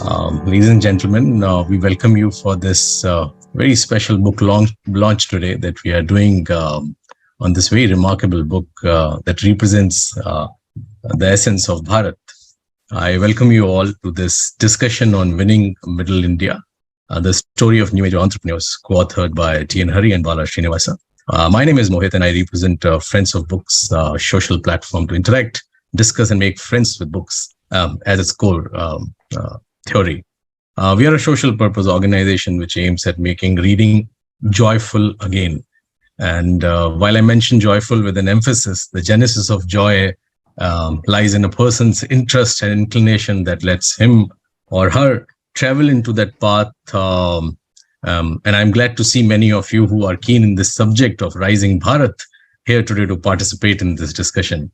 Ladies and gentlemen, we welcome you for this very special book launch today that we are doing on this very remarkable book that represents the essence of Bharat. I welcome you all to this discussion on winning Middle India, the story of new age entrepreneurs, co-authored by T.N. Hari and Bala Srinivasa. My name is Mehta and I represent Friends of Books, social platform to interact, discuss and make friends with books as its core theory. We are a social purpose organization which aims at making reading joyful again. And while I mention joyful with an emphasis, the genesis of joy lies in a person's interest and inclination that lets him or her travel into that path. And I'm glad to see many of you who are keen in this subject of rising Bharat here today to participate in this discussion.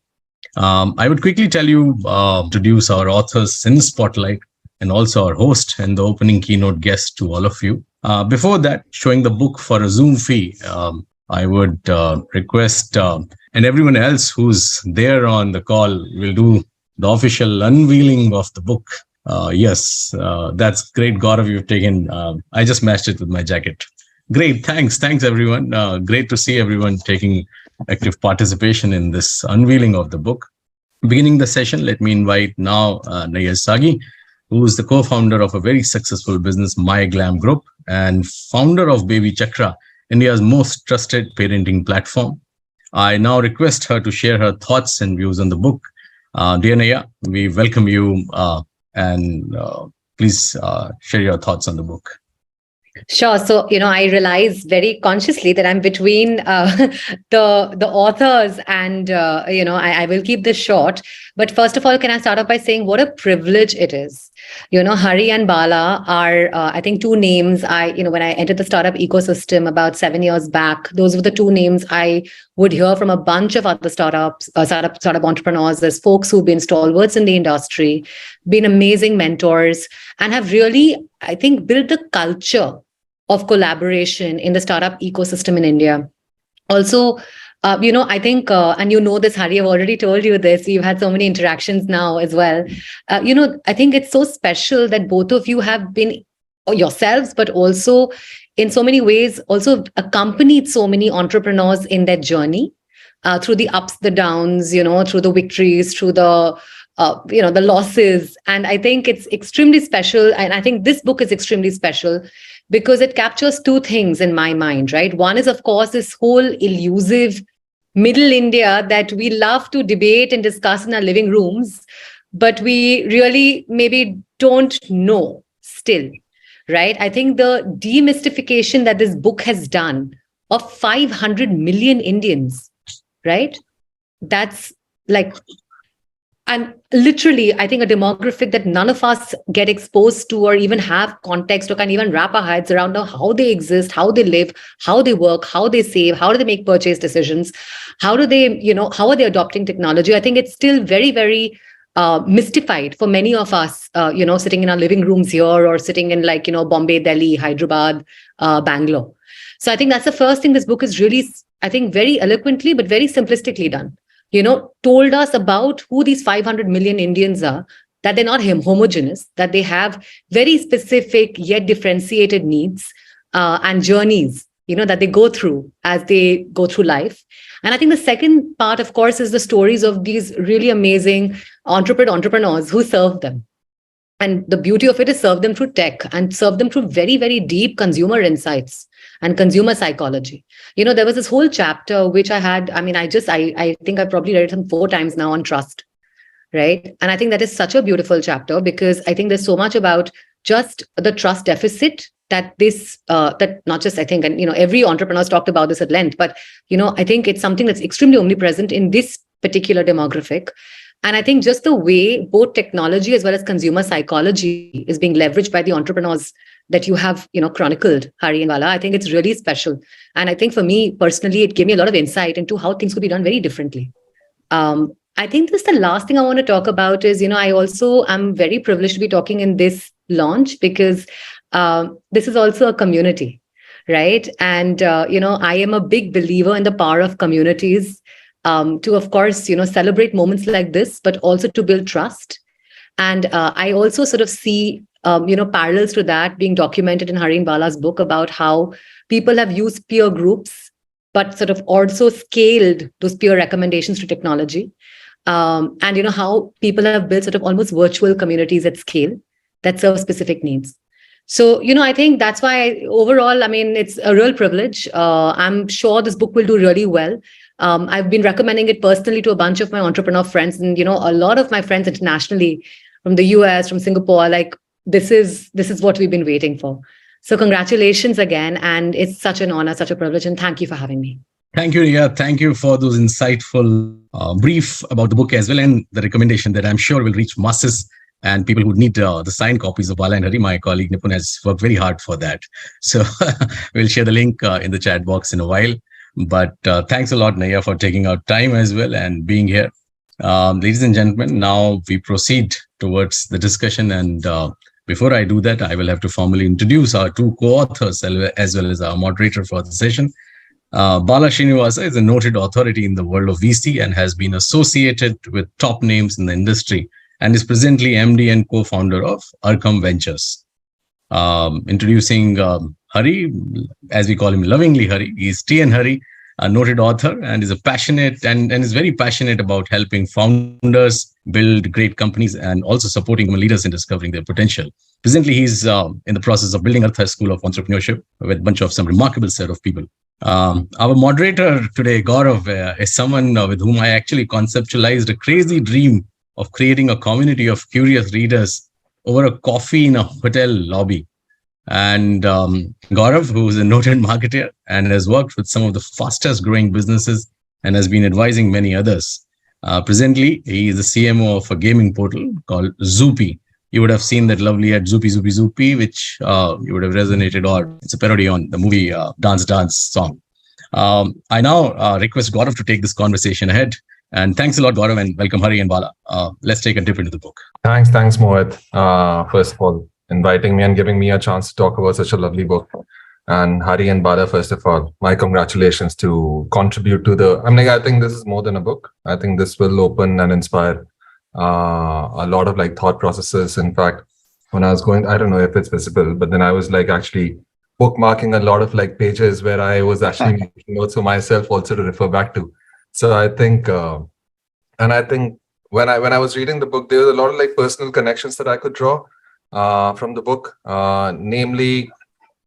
I would quickly tell you, introduce our authors in the spotlight and also our host and the opening keynote guest to all of you. Before that, showing the book for a Zoom fee, I would request, and everyone else who's there on the call will do the official unveiling of the book. Yes, that's great, Gaurav, you've taken. I just matched it with my jacket. Great, thanks everyone. Great to see everyone taking active participation in this unveiling of the book. Beginning the session, let me invite now Naiyya Saggi, who is the co-founder of a very successful business, My Glamm Group, and founder of Baby Chakra, India's most trusted parenting platform. I now request her to share her thoughts and views on the book. Dear Naiyya, we welcome you and please share your thoughts on the book. Sure. So, I realize very consciously that I'm between the authors and, I will keep this short. But first of all, can I start off by saying what a privilege it is? Hari and Bala are, I think, two names. When I entered the startup ecosystem about 7 years back, those were the two names I would hear from a bunch of other startup entrepreneurs. There's folks who've been stalwarts in the industry, been amazing mentors, and have really, I think, built the culture of collaboration in the startup ecosystem in India. Also, I think, and this, Hari, I've already told you this, we've had so many interactions now as well. I think it's so special that both of you have been yourselves, but also in so many ways, also accompanied so many entrepreneurs in their journey through the ups, the downs, through the victories, through the the losses. And I think it's extremely special. And I think this book is extremely special because it captures two things in my mind, right? One is, of course, this whole elusive Middle India that we love to debate and discuss in our living rooms, but we really maybe don't know still, right? I think the demystification that this book has done of 500 million Indians, right? That's like, and literally, I think a demographic that none of us get exposed to or even have context or can even wrap our heads around how they exist, how they live, how they work, how they save, how do they make purchase decisions, how do they, how are they adopting technology? I think it's still very, very mystified for many of us, sitting in our living rooms here or sitting in Bombay, Delhi, Hyderabad, Bangalore. So I think that's the first thing this book is really, I think, very eloquently, but very simplistically done. Told us about who these 500 million Indians are, that they're not homogeneous, that they have very specific yet differentiated needs and journeys, that they go through as they go through life. And I think the second part, of course, is the stories of these really amazing entrepreneurs who serve them. And the beauty of it is serve them through tech and serve them through very, very deep consumer insights and consumer psychology. There was this whole chapter which I had, I think I've probably read it 4 times now on trust, right? And I think that is such a beautiful chapter because I think there's so much about just the trust deficit that that not just, I think, and, every entrepreneur's talked about this at length, but, I think it's something that's extremely omnipresent in this particular demographic. And I think just the way both technology as well as consumer psychology is being leveraged by the entrepreneurs that you have, chronicled, Hari and Bala, I think it's really special. And I think for me personally, it gave me a lot of insight into how things could be done very differently. I think this the last thing I want to talk about is, I also am very privileged to be talking in this launch because this is also a community, right? And, I am a big believer in the power of communities to, of course, celebrate moments like this, but also to build trust. And I also sort of see parallels to that being documented in Hari and Bala's book about how people have used peer groups, but sort of also scaled those peer recommendations to technology. And how people have built sort of almost virtual communities at scale that serve specific needs. So, I think that's why overall, I mean, it's a real privilege. I'm sure this book will do really well. I've been recommending it personally to a bunch of my entrepreneur friends, and a lot of my friends internationally, from the US, from Singapore, like this is what we've been waiting for. So congratulations again, and it's such an honor, such a privilege, and thank you for having me. Thank you, Naiyya. Thank you for those insightful brief about the book as well, and the recommendation that I'm sure will reach masses and people who need the signed copies of Bala and Hari. My colleague Nipun has worked very hard for that. So we'll share the link in the chat box in a while. But thanks a lot, Naiyya, for taking out time as well and being here. Ladies and gentlemen, now we proceed towards the discussion. And before I do that, I will have to formally introduce our two co-authors as well as our moderator for the session. Bala Srinivasa is a noted authority in the world of VC and has been associated with top names in the industry and is presently MD and co-founder of Arkam Ventures. Introducing Hari, as we call him lovingly Hari. He's T.N. Hari, a noted author, and is a passionate and is very passionate about helping founders build great companies and also supporting leaders in discovering their potential. Presently, he's in the process of building Artha School of Entrepreneurship with a bunch of some remarkable set of people. Our moderator today, Gaurav, is someone with whom I actually conceptualized a crazy dream of creating a community of curious readers over a coffee in a hotel lobby. And Gaurav, who is a noted marketer and has worked with some of the fastest growing businesses and has been advising many others. Presently, he is the CMO of a gaming portal called Zupee. You would have seen that lovely ad Zupee, which you would have resonated, or it's a parody on the movie Dance song. I now request Gaurav to take this conversation ahead. And thanks a lot, Gaurav, and welcome, Hari and Bala. Let's take a dip into the book. Thanks, Mohit. First of all, inviting me and giving me a chance to talk about such a lovely book. And Hari and Bala, first of all, my congratulations to contribute to the... I think this is more than a book. I think this will open and inspire a lot of thought processes. In fact, when I was going, I don't know if it's visible, but then I was actually bookmarking a lot of pages where I was actually making notes for myself also to refer back to. So I think, and I think when I was reading the book, there was a lot of personal connections that I could draw from the book. Namely,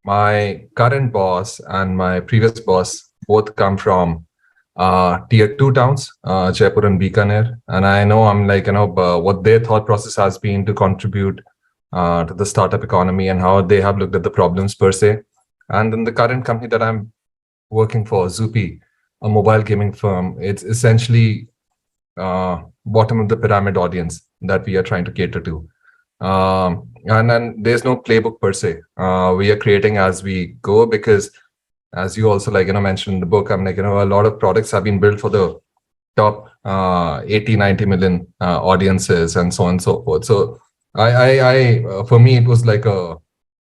my current boss and my previous boss both come from tier 2 towns, Jaipur and Bikaner. And I know what their thought process has been to contribute to the startup economy and how they have looked at the problems per se. And then the current company that I'm working for, Zupee, a mobile gaming firm, it's essentially bottom of the pyramid audience that we are trying to cater to. And then there's no playbook per se. We are creating as we go because, as you also mentioned in the book, a lot of products have been built for the top 80-90 million audiences and so on and so forth. So I for me, it was a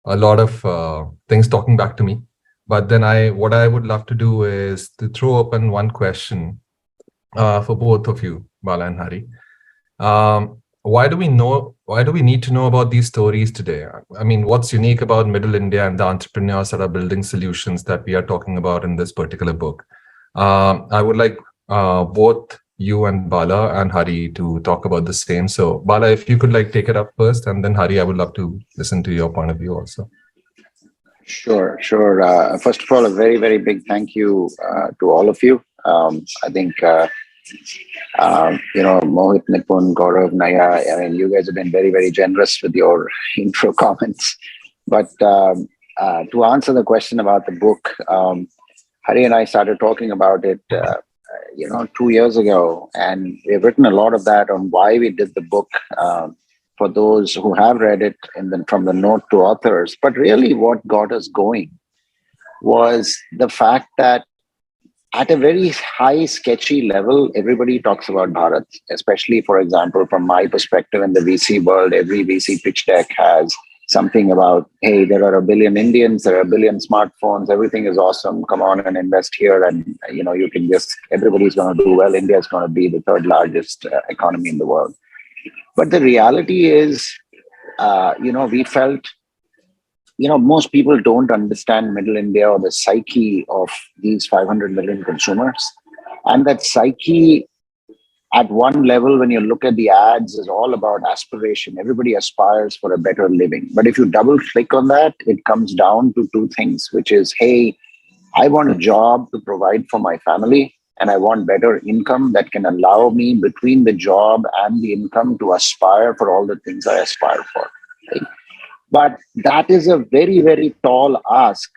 lot of things talking back to me. But then what I would love to do is to throw open one question for both of you, Bala and Hari. Why do we need to know about these stories today? I mean, what's unique about Middle India and the entrepreneurs that are building solutions that we are talking about in this particular book? I would like both you and Bala and Hari to talk about the same. So Bala, if you could take it up first, and then Hari, I would love to listen to your point of view also. Sure. First of all, a very, very big thank you to all of you. I think, Mohit, Nipun, Gaurav, Naiyya, I mean, you guys have been very, very generous with your intro comments. But to answer the question about the book, Hari and I started talking about it, 2 years ago. And we've written a lot of that on why we did the book. For those who have read it from the note to authors. But really what got us going was the fact that at a very high, sketchy level, everybody talks about Bharat, especially, for example, from my perspective in the VC world, every VC pitch deck has something about, hey, there are a billion Indians, there are a billion smartphones, everything is awesome, come on and invest here. And, you can everybody's going to do well. India is going to be the third largest economy in the world. But the reality is we felt, most people don't understand middle India or the psyche of these 500 million consumers. And that psyche, at one level, when you look at the ads, is all about aspiration. Everybody aspires for a better living. But if you double click on that, it comes down to two things, which is, hey, I want a job to provide for my family, and I want better income that can allow me between the job and the income to aspire for all the things I aspire for. Right? But that is a very, very tall ask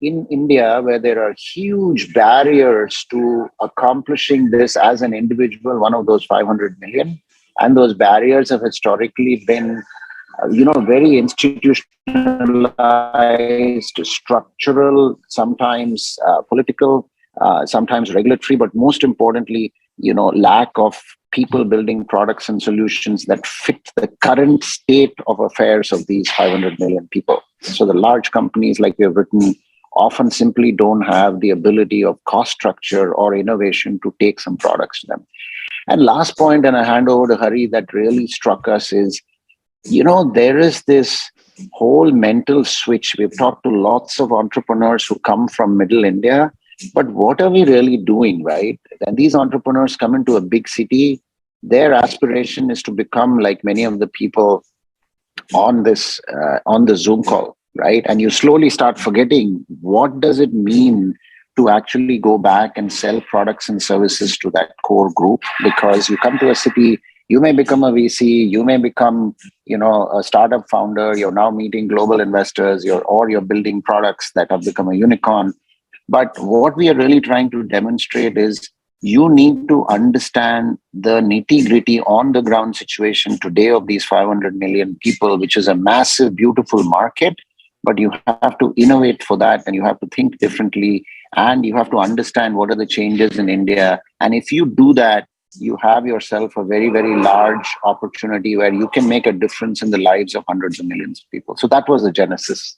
in India, where there are huge barriers to accomplishing this as an individual, one of those 500 million. And those barriers have historically been, very institutionalized, structural, sometimes political, sometimes regulatory, but most importantly, lack of people building products and solutions that fit the current state of affairs of these 500 million people. So the large companies, like we have written, often simply don't have the ability of cost structure or innovation to take some products to them. And last point, and I hand over to Hari, that really struck us is, there is this whole mental switch. We've talked to lots of entrepreneurs who come from middle India, but what are we really doing, right? And these entrepreneurs come into a big city. Their aspiration is to become like many of the people on this on the Zoom call, right? And you slowly start forgetting, what does it mean to actually go back and sell products and services to that core group? Because you come to a city, you may become a VC, you may become, a startup founder. You're now meeting global investors, or you're building products that have become a unicorn. But what we are really trying to demonstrate is, you need to understand the nitty-gritty on the ground situation today of these 500 million people, which is a massive, beautiful market. But you have to innovate for that, and you have to think differently, and you have to understand what are the changes in India. And if you do that, you have yourself a very, very large opportunity where you can make a difference in the lives of hundreds of millions of people. So that was the genesis.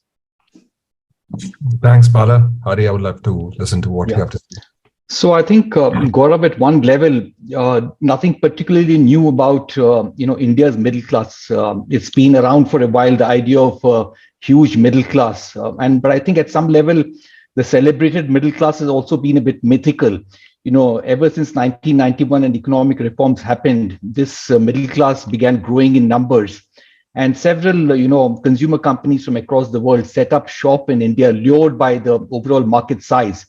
Thanks, Bala. Hari, I would love to listen to what you have to say. So I think, Gaurav, at one level, nothing particularly new about, India's middle class. It's been around for a while, the idea of huge middle class. But I think at some level, the celebrated middle class has also been a bit mythical. Ever since 1991 and economic reforms happened, this middle class began growing in numbers. And several, consumer companies from across the world set up shop in India, lured by the overall market size.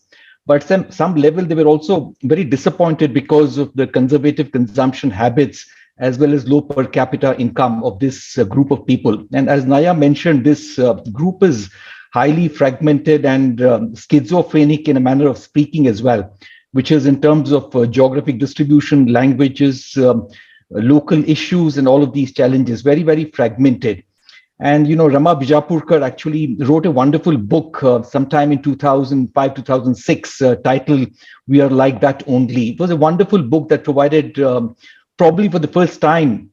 But some level, they were also very disappointed because of the conservative consumption habits, as well as low per capita income of this group of people. And as Naiyya mentioned, this group is highly fragmented and schizophrenic in a manner of speaking as well, which is in terms of geographic distribution, languages, local issues, and all of these challenges, very, very fragmented. And, Rama Bijapurkar actually wrote a wonderful book sometime in 2005, 2006, titled We Are Like That Only. It was a wonderful book that provided, probably for the first time,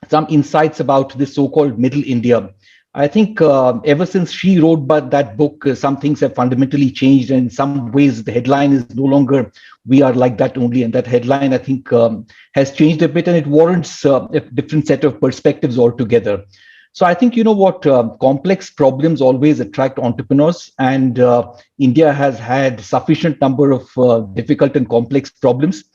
some insights about this so-called middle India. I think ever since she wrote that book, some things have fundamentally changed. And in some ways, the headline is no longer "We Are Like That Only." And that headline, I think, has changed a bit, and it warrants a different set of perspectives altogether. So I think, complex problems always attract entrepreneurs. And India has had sufficient number of difficult and complex problems.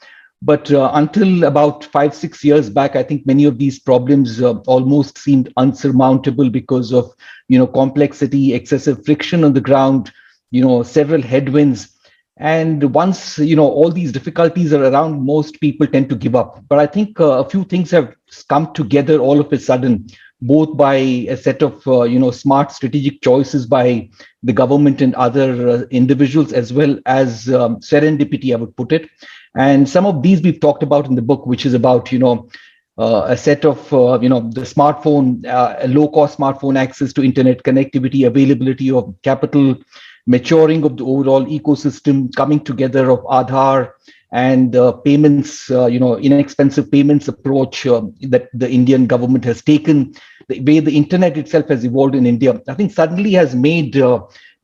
But until about 5-6 years back, I think many of these problems almost seemed unsurmountable because of, complexity, excessive friction on the ground, several headwinds. And once, all these difficulties are around, most people tend to give up. But I think a few things have come together all of a sudden, both by a set of, smart strategic choices by the government and other individuals, as well as serendipity, I would put it. And some of these we've talked about in the book, which is about, a set of, the smartphone, low-cost smartphone access to internet connectivity, availability of capital, maturing of the overall ecosystem, coming together of Aadhaar and payments, inexpensive payments approach that the Indian government has taken, the way the internet itself has evolved in India, I think suddenly has made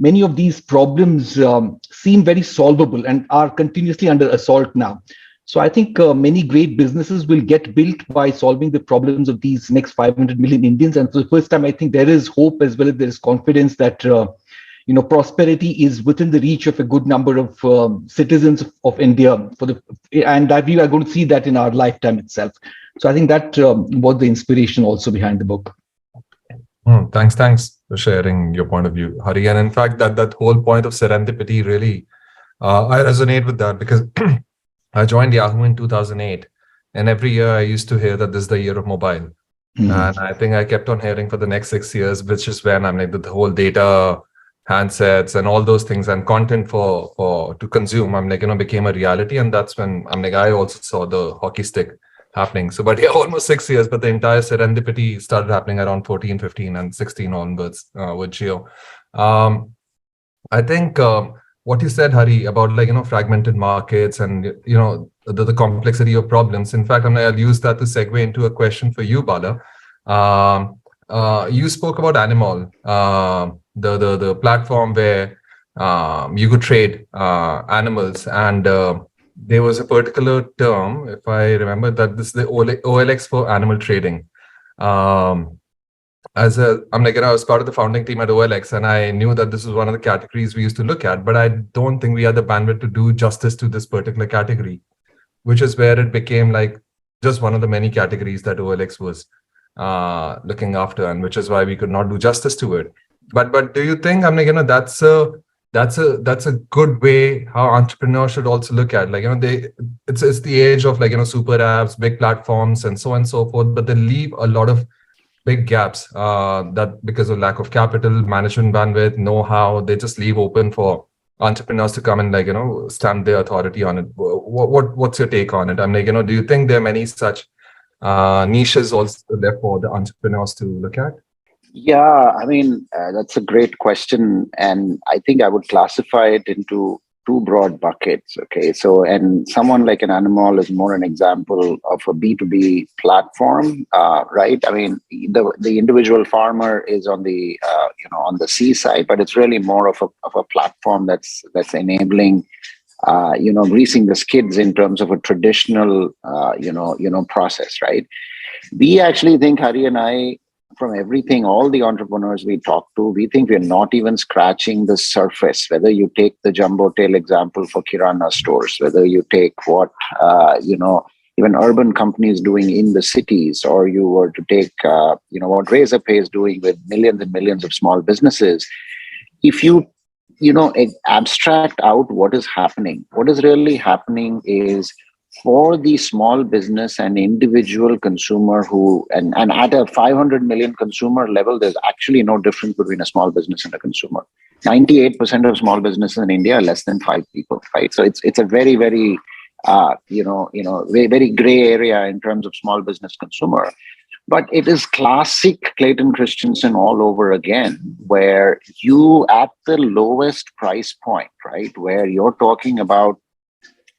many of these problems seem very solvable and are continuously under assault now. So I think many great businesses will get built by solving the problems of these next 500 million Indians. And for the first time, I think there is hope as well as there is confidence that prosperity is within the reach of a good number of citizens of India. And that we are going to see that in our lifetime itself. So I think that was the inspiration also behind the book. Thanks for sharing your point of view, Hari. And in fact, that whole point of serendipity really, I resonate with that because I joined Yahoo in 2008, and every year I used to hear that this is the year of mobile. And I think I kept on hearing for the next 6 years, which is when I'm like the whole data, handsets, and all those things and content for to consume, I'm like, became a reality. And that's when I'm like, I also saw the hockey stick happening. So, but yeah, almost 6 years, but the entire serendipity started happening around 14, 15, and 16 onwards with Geo. I think what you said, Hari, about fragmented markets and the complexity of problems. In fact, I'll use that to segue into a question for you, Bala. You spoke about Animal, the platform where you could trade animals, and there was a particular term, if I remember, that this is the OLX for animal trading. I was part of the founding team at OLX, and I knew that this was one of the categories we used to look at, but I don't think we had the bandwidth to do justice to this particular category, which is where it became like just one of the many categories that OLX was looking after, and which is why we could not do justice to it. But do you think that's a good way how entrepreneurs should also look at it's the age of super apps, big platforms, and so on and so forth, but they leave a lot of big gaps that because of lack of capital, management bandwidth, know-how, they just leave open for entrepreneurs to come and stamp their authority on it. What's your take on it? Do you think there are many such niches also there for the entrepreneurs to look at? Yeah, that's a great question. And I think I would classify it into two broad buckets. Okay. So, and someone like an Animal is more an example of a B2B platform, right? The individual farmer is on the, on the C side, but it's really more of a platform that's enabling, greasing the skids in terms of a traditional, process, right? We actually think, Hari and I, from everything, all the entrepreneurs we talk to, we think we're not even scratching the surface. Whether you take the jumbo tail example for Kirana stores, whether you take what, even urban companies doing in the cities, or you were to take, what Razorpay is doing with millions and millions of small businesses. If you, abstract out what is happening, what is really happening is, for the small business and individual consumer and at a 500 million consumer level, there's actually no difference between a small business and a consumer. 98% of small businesses in India are less than 5 people, right? So it's a very, very, very, very gray area in terms of small business consumer. But it is classic Clayton Christensen all over again, where you at the lowest price point, right, where you're talking about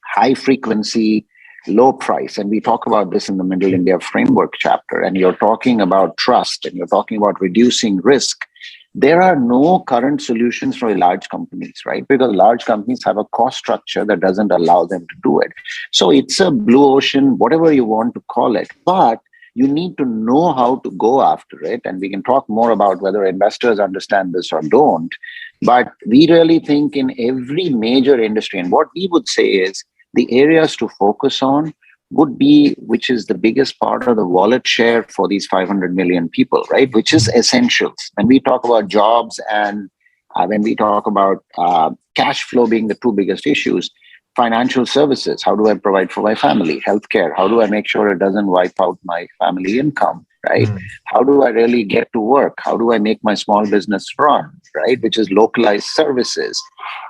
high frequency, low price. And we talk about this in the Middle India Framework chapter. And you're talking about trust, and you're talking about reducing risk. There are no current solutions for large companies, right? Because large companies have a cost structure that doesn't allow them to do it. So it's a blue ocean, whatever you want to call it. But you need to know how to go after it. And we can talk more about whether investors understand this or don't. But we really think in every major industry, and what we would say is, the areas to focus on would be, which is the biggest part of the wallet share for these 500 million people, right? Which is essentials. When we talk about jobs and when we talk about cash flow being the two biggest issues, financial services, how do I provide for my family? Healthcare, how do I make sure it doesn't wipe out my family income, right? How do I really get to work? How do I make my small business run, right? Which is localized services,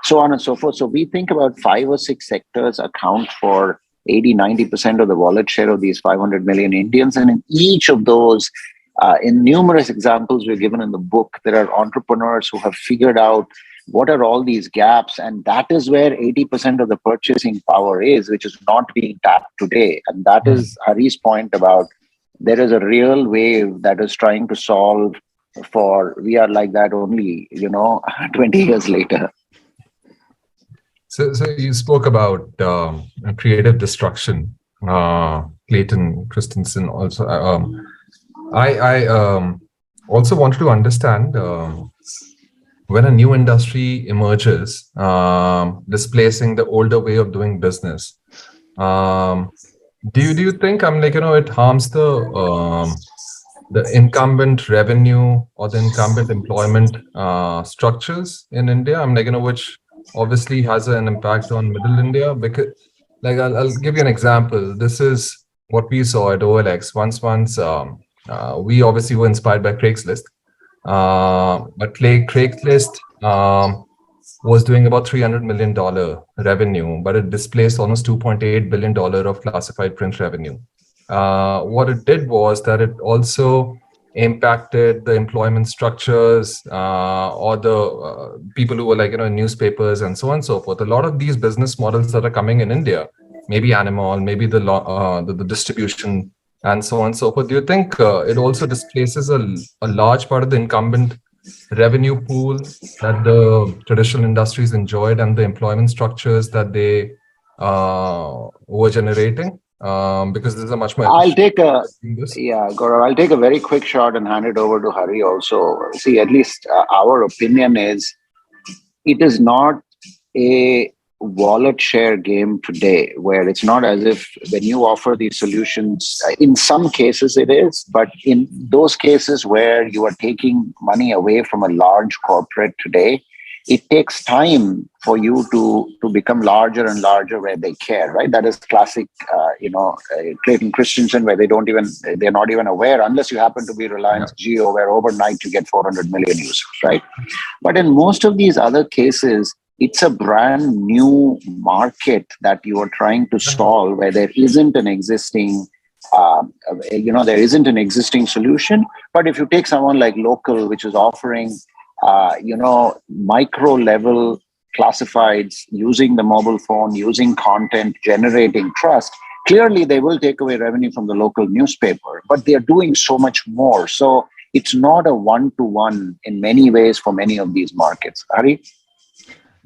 so on and so forth. So we think about 5 or 6 sectors account for 80-90% of the wallet share of these 500 million Indians. And in each of those, in numerous examples we're given in the book, there are entrepreneurs who have figured out what are all these gaps. And that is where 80% of the purchasing power is, which is not being tapped today. And that is Hari's point about there is a real wave that is trying to solve for, we are like that only, 20 years later. So you spoke about creative destruction. Clayton Christensen also. I also wanted to understand when a new industry emerges, displacing the older way of doing business. Do you think it harms the incumbent revenue or the incumbent employment structures in India? Which obviously has an impact on Middle India, because I'll give you an example. This is what we saw at OLX. Once we obviously were inspired by Craigslist, but Craigslist was doing about $300 million revenue, but it displaced almost $2.8 billion of classified print revenue. What it did was that it also impacted the employment structures or the people who were in newspapers and so on and so forth. A lot of these business models that are coming in India, maybe animal, maybe the distribution and so on and so forth. Do you think it also displaces a large part of the incumbent revenue pool that the traditional industries enjoyed and the employment structures that they were generating? Because this is a much more. Gaurav, I'll take a very quick shot and hand it over to Hari also. See, at least our opinion is it is not a wallet share game today, where it's not as if when you offer these solutions, in some cases it is, but in those cases where you are taking money away from a large corporate today, it takes time for you to become larger and larger where they care, right? That is classic, Clayton Christensen, where they're not even aware, unless you happen to be Reliance Jio, where overnight you get 400 million users, right? But in most of these other cases, it's a brand new market that you are trying to solve, where there isn't an existing solution. But if you take someone like Local, which is offering micro level classifieds using the mobile phone, using content, generating trust, clearly they will take away revenue from the local newspaper, but they're doing so much more. So it's not a one-to-one in many ways for many of these markets. Hari?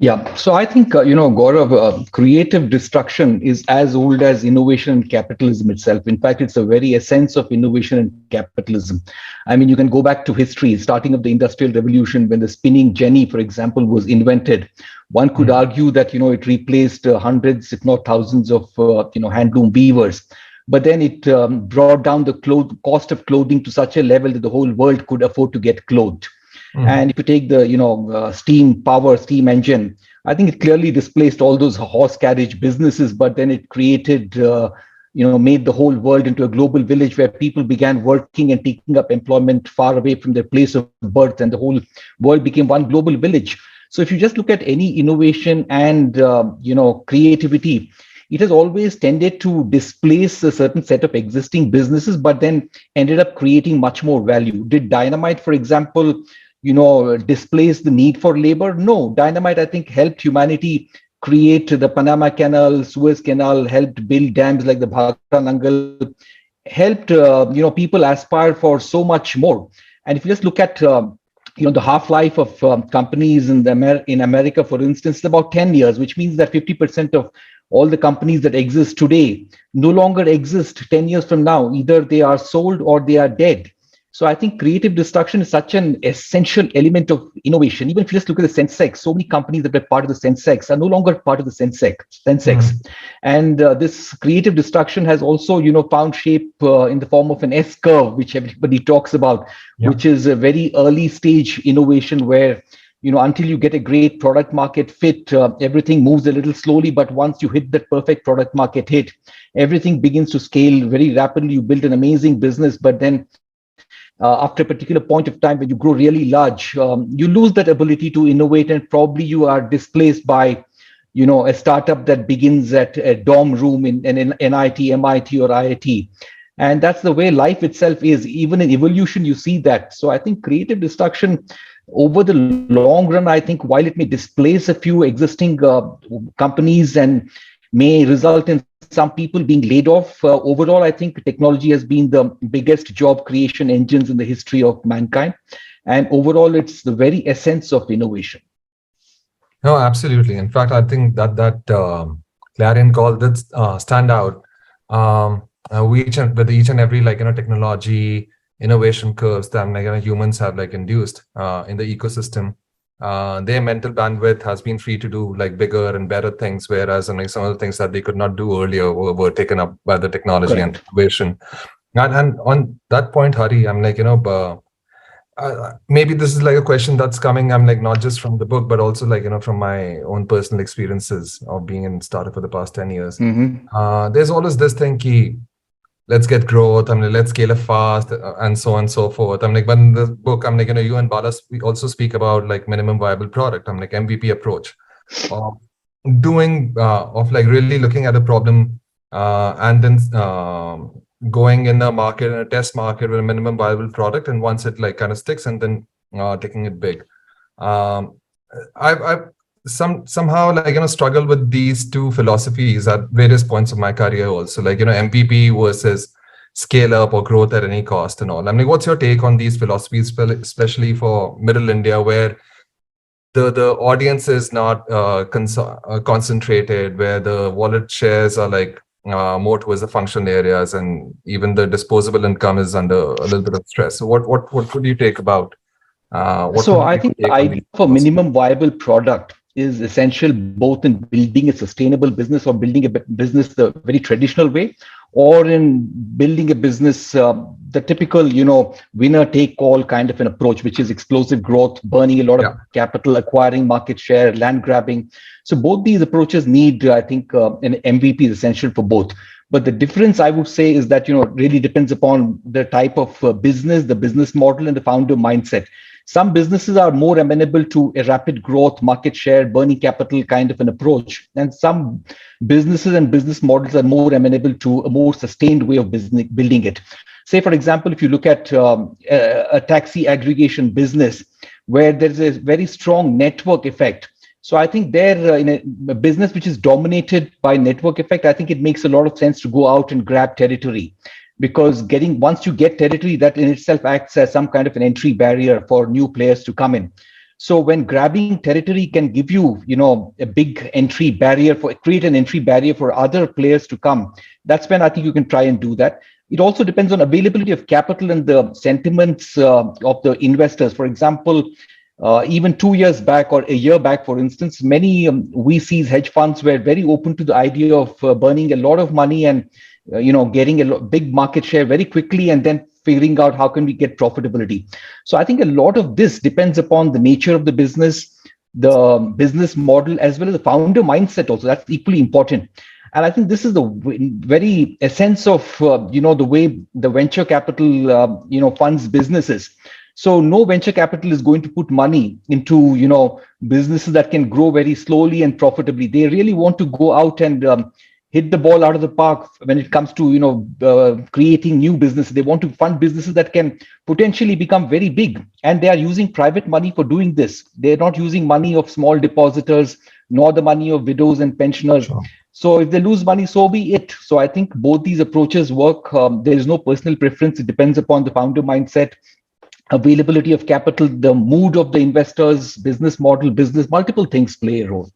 Yeah, so I think, Gaurav, creative destruction is as old as innovation and capitalism itself. In fact, it's the very essence of innovation and capitalism. I mean, you can go back to history, starting of the Industrial Revolution, when the spinning jenny, for example, was invented. One could argue that, it replaced hundreds, if not thousands of, handloom weavers. But then it brought down the cost of clothing to such a level that the whole world could afford to get clothed. And if you take the steam engine, I think it clearly displaced all those horse carriage businesses, but then it created made the whole world into a global village where people began working and taking up employment far away from their place of birth, and the whole world became one global village. So if you just look at any innovation and creativity, it has always tended to displace a certain set of existing businesses, but then ended up creating much more value. Did dynamite, for example, displace the need for labor? No, dynamite, I think, helped humanity create the Panama Canal, Suez Canal, helped build dams like the Bhakra Nangal, helped people aspire for so much more. And if you just look at the half-life of companies in America, for instance, is about 10 years, which means that 50% of all the companies that exist today no longer exist 10 years from now. Either they are sold or they are dead. So I think creative destruction is such an essential element of innovation. Even if you just look at the Sensex, so many companies that were part of the Sensex are no longer part of the Sensex. And this creative destruction has also, found shape in the form of an S-curve, which everybody talks about, which is a very early stage innovation where, until you get a great product market fit, everything moves a little slowly. But once you hit that perfect product market hit, everything begins to scale very rapidly. You build an amazing business, but then after a particular point of time, when you grow really large, you lose that ability to innovate, and probably you are displaced by, a startup that begins at a dorm room in NIT, MIT, or IIT. And that's the way life itself is. Even in evolution, you see that. So I think creative destruction over the long run, I think while it may displace a few existing companies and may result in some people being laid off, overall, I think technology has been the biggest job creation engines in the history of mankind. And overall, it's the very essence of innovation. No, absolutely. In fact, I think that clarion call did stand out. With each and every technology innovation curves that humans have induced in the ecosystem, their mental bandwidth has been free to do bigger and better things, whereas some of the things that they could not do earlier were taken up by the technology and innovation. And on that point, Hari, I'm maybe this is a question that's coming. I'm not just from the book, but also from my own personal experiences of being in startup for the past 10 years. There's always this thing, let's get growth. Let's scale it fast, and so on and so forth. but in the book, you and Bala we also speak about minimum viable product. MVP approach of doing of really looking at a problem and then going in a market, in a test market with a minimum viable product, and once it kind of sticks, and then taking it big. I've somehow struggle with these two philosophies at various points of my career also, MVP versus scale up or growth at any cost and all. What's your take on these philosophies, especially for middle India, where the audience is not concentrated, where the wallet shares are more towards the functional areas, and even the disposable income is under a little bit of stress. So what would you take about? So I think the idea of a minimum viable product is essential both in building a sustainable business or building a business the very traditional way, or in building a business the typical winner take all kind of an approach, which is explosive growth, burning a lot of capital, acquiring market share, land grabbing. So both these approaches need, I think, an MVP is essential for both. But the difference, I would say, is that really depends upon the type of business, the business model, and the founder mindset. Some businesses are more amenable to a rapid growth, market share, burning capital kind of an approach. And some businesses and business models are more amenable to a more sustained way of building it. Say, for example, if you look at a taxi aggregation business where there's a very strong network effect. So I think there, in a business which is dominated by network effect, I think it makes a lot of sense to go out and grab territory. Because once you get territory, that in itself acts as some kind of an entry barrier for new players to come in. So when grabbing territory can give you, a big entry barrier create an entry barrier for other players to come, that's when I think you can try and do that. It also depends on availability of capital and the sentiments of the investors. For example, even 2 years back or a year back, for instance, many VCs, hedge funds were very open to the idea of burning a lot of money and getting a big market share very quickly, and then figuring out how can we get profitability. So I think a lot of this depends upon the nature of the business, the business model, as well as the founder mindset also. That's equally important. And I think this is the very essence of, the way the venture capital, funds businesses. So no venture capital is going to put money into, businesses that can grow very slowly and profitably. They really want to go out and hit the ball out of the park when it comes to creating new businesses. They want to fund businesses that can potentially become very big, and they are using private money for doing this. They're not using money of small depositors, nor the money of widows and pensioners. Sure. So if they lose money, so be it. So I think both these approaches work. There is no personal preference. It depends upon the founder mindset, availability of capital, the mood of the investors, business model, multiple things play a role.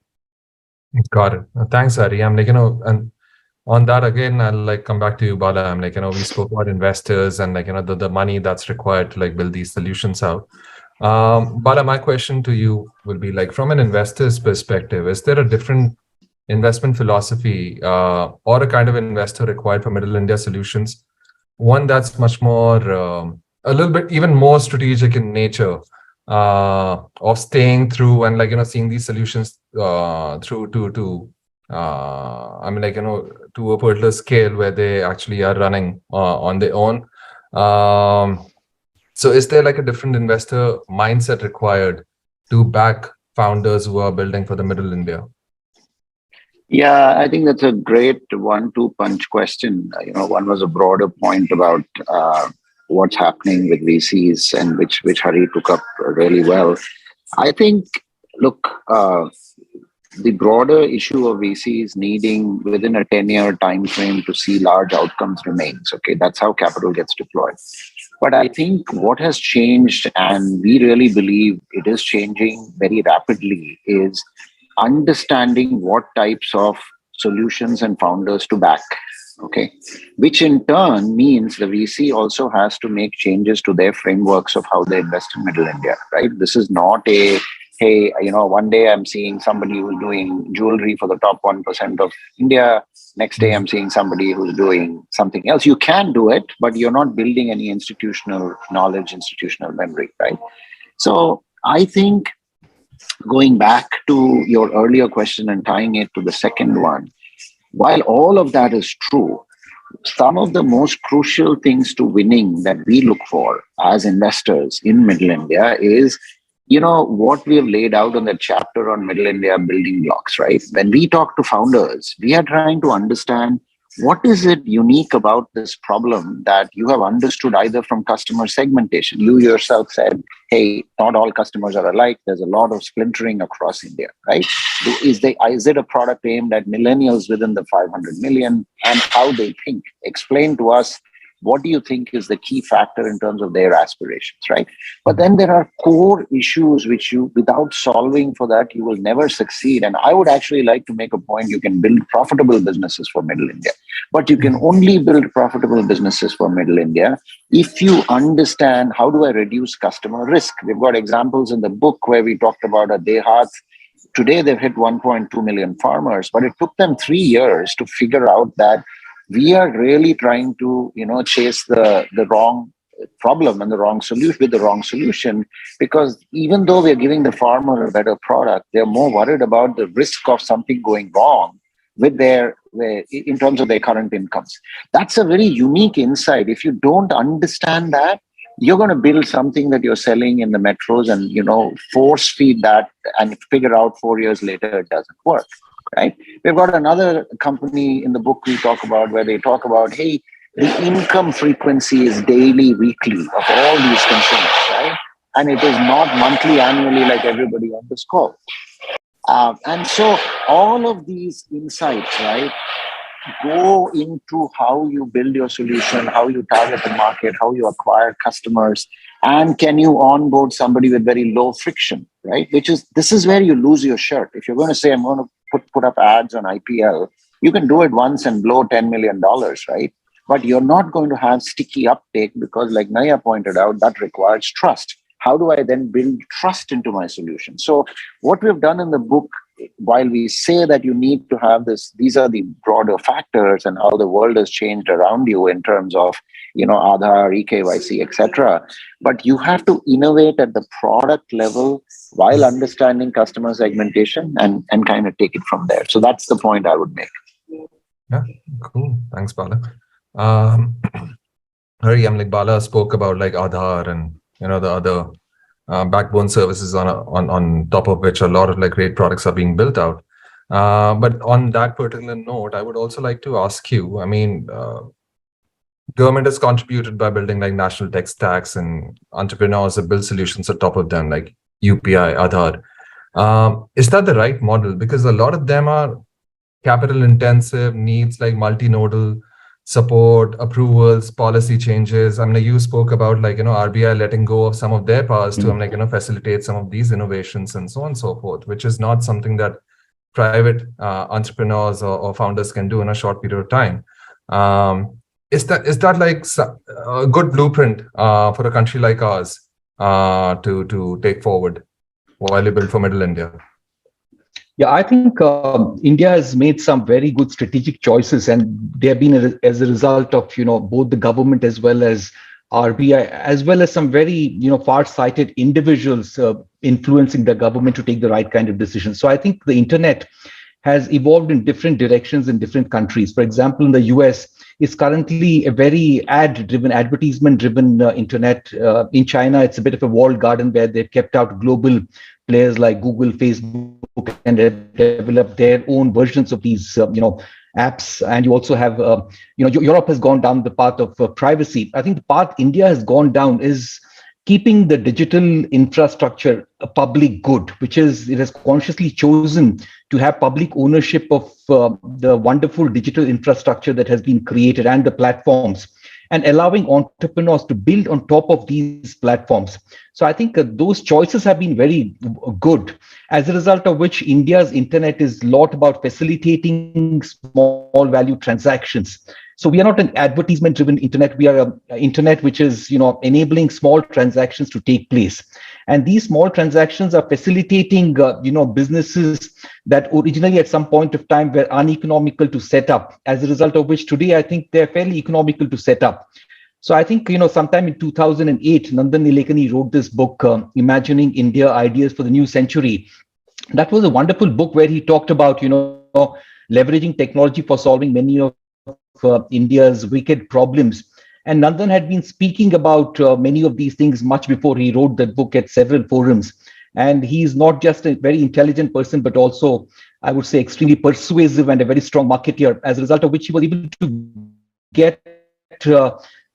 Got it. Thanks, Hari. And on that again, I'll come back to you, Bala. We spoke about investors and the money that's required to build these solutions out. Bala, my question to you will be from an investor's perspective, is there a different investment philosophy or a kind of investor required for Middle India solutions? One that's much more, a little bit even more strategic in nature, of staying through and seeing these solutions through to to a particular scale where they actually are running on their own. So is there a different investor mindset required to back founders who are building for the Middle India? Yeah, I think that's a great 1-2 punch question. One was a broader point about what's happening with VCs, and which Hari took up really well. I think, look, the broader issue of VCs needing within a 10-year time frame to see large outcomes remains. Okay, that's how capital gets deployed. But I think what has changed, and we really believe it is changing very rapidly, is understanding what types of solutions and founders to back. Okay, which in turn means the VC also has to make changes to their frameworks of how they invest in Middle India, right? This is not a, hey, one day I'm seeing somebody who's doing jewelry for the top 1% of India. Next day I'm seeing somebody who's doing something else. You can do it, but you're not building any institutional knowledge, institutional memory, right? So I think going back to your earlier question and tying it to the second one, while all of that is true, some of the most crucial things to winning that we look for as investors in Middle India is, what we have laid out on the chapter on Middle India building blocks, right? When we talk to founders, we are trying to understand what is it unique about this problem that you have understood either from customer segmentation. You yourself said, hey, not all customers are alike. There's a lot of splintering across India, right? Is it a product aimed at millennials within the 500 million and how they think? Explain to us, what do you think is the key factor in terms of their aspirations, right? But then there are core issues which without solving for that, you will never succeed. And I would actually like to make a point, you can build profitable businesses for Middle India, but you can only build profitable businesses for Middle India if you understand how do I reduce customer risk. We've got examples in the book where we talked about a Dehat. Today, they've hit 1.2 million farmers, but it took them 3 years to figure out that we are really trying to, chase the wrong problem and the wrong solution with the wrong solution, because even though we're giving the farmer a better product, they're more worried about the risk of something going wrong with in terms of their current incomes. That's a very unique insight. If you don't understand that, you're going to build something that you're selling in the metros and, force feed that and figure out 4 years later it doesn't work. Right? We've got another company in the book we talk about where they talk about, hey, the income frequency is daily, weekly of all these consumers, right? And it is not monthly, annually like everybody on this call. And so all of these insights, right, go into how you build your solution, how you target the market, how you acquire customers, and can you onboard somebody with very low friction, right? This is where you lose your shirt. If you're going to say, I'm going to put up ads on IPL, you can do it once and blow $10 million, right? But you're not going to have sticky uptake because, like Naiyya pointed out, that requires trust. How do I then build trust into my solution? So what we've done in the book, while we say that you need to have these are the broader factors and how the world has changed around you in terms of, Aadhaar, eKYC, etc. But you have to innovate at the product level while understanding customer segmentation and kind of take it from there. So that's the point I would make. Yeah, cool. Thanks, Bala. Like Bala spoke about like Aadhaar and the other backbone services on top of which a lot of like great products are being built out. But on that particular note, I would also like to ask you, government has contributed by building like national tech stacks, and entrepreneurs have built solutions on top of them like UPI, Aadhaar. Is that the right model? Because a lot of them are capital intensive, needs like multinodal support, approvals, policy changes. You spoke about RBI letting go of some of their powers to facilitate some of these innovations and so on and so forth, which is not something that private entrepreneurs or founders can do in a short period of time. Is that like a good blueprint for a country like ours to take forward while you build for Middle India? Yeah, I think India has made some very good strategic choices, and they have been as a result of both the government as well as RBI, as well as some very far-sighted individuals influencing the government to take the right kind of decisions. So I think the internet has evolved in different directions in different countries. For example, in the US, it's currently a very advertisement-driven internet. In China, it's a bit of a walled garden where they've kept out global players like Google, Facebook, and they've developed their own versions of these, apps. And you also have, Europe has gone down the path of privacy. I think the path India has gone down is keeping the digital infrastructure a public good, which is it has consciously chosen to have public ownership of the wonderful digital infrastructure that has been created and the platforms. and allowing entrepreneurs to build on top of these platforms. So I think those choices have been very good, as a result of which India's internet is a lot about facilitating small value transactions. So we are not an advertisement driven internet. We are an internet which is, enabling small transactions to take place. And these small transactions are facilitating, businesses that originally at some point of time were uneconomical to set up, as a result of which today I think they're fairly economical to set up. So I think, sometime in 2008, Nandan Nilekani wrote this book, Imagining India, Ideas for the New Century. That was a wonderful book where he talked about, leveraging technology for solving many of India's wicked problems. And Nandan had been speaking about many of these things much before he wrote that book at several forums. And he's not just a very intelligent person, but also, I would say, extremely persuasive and a very strong marketeer, as a result of which he was able to get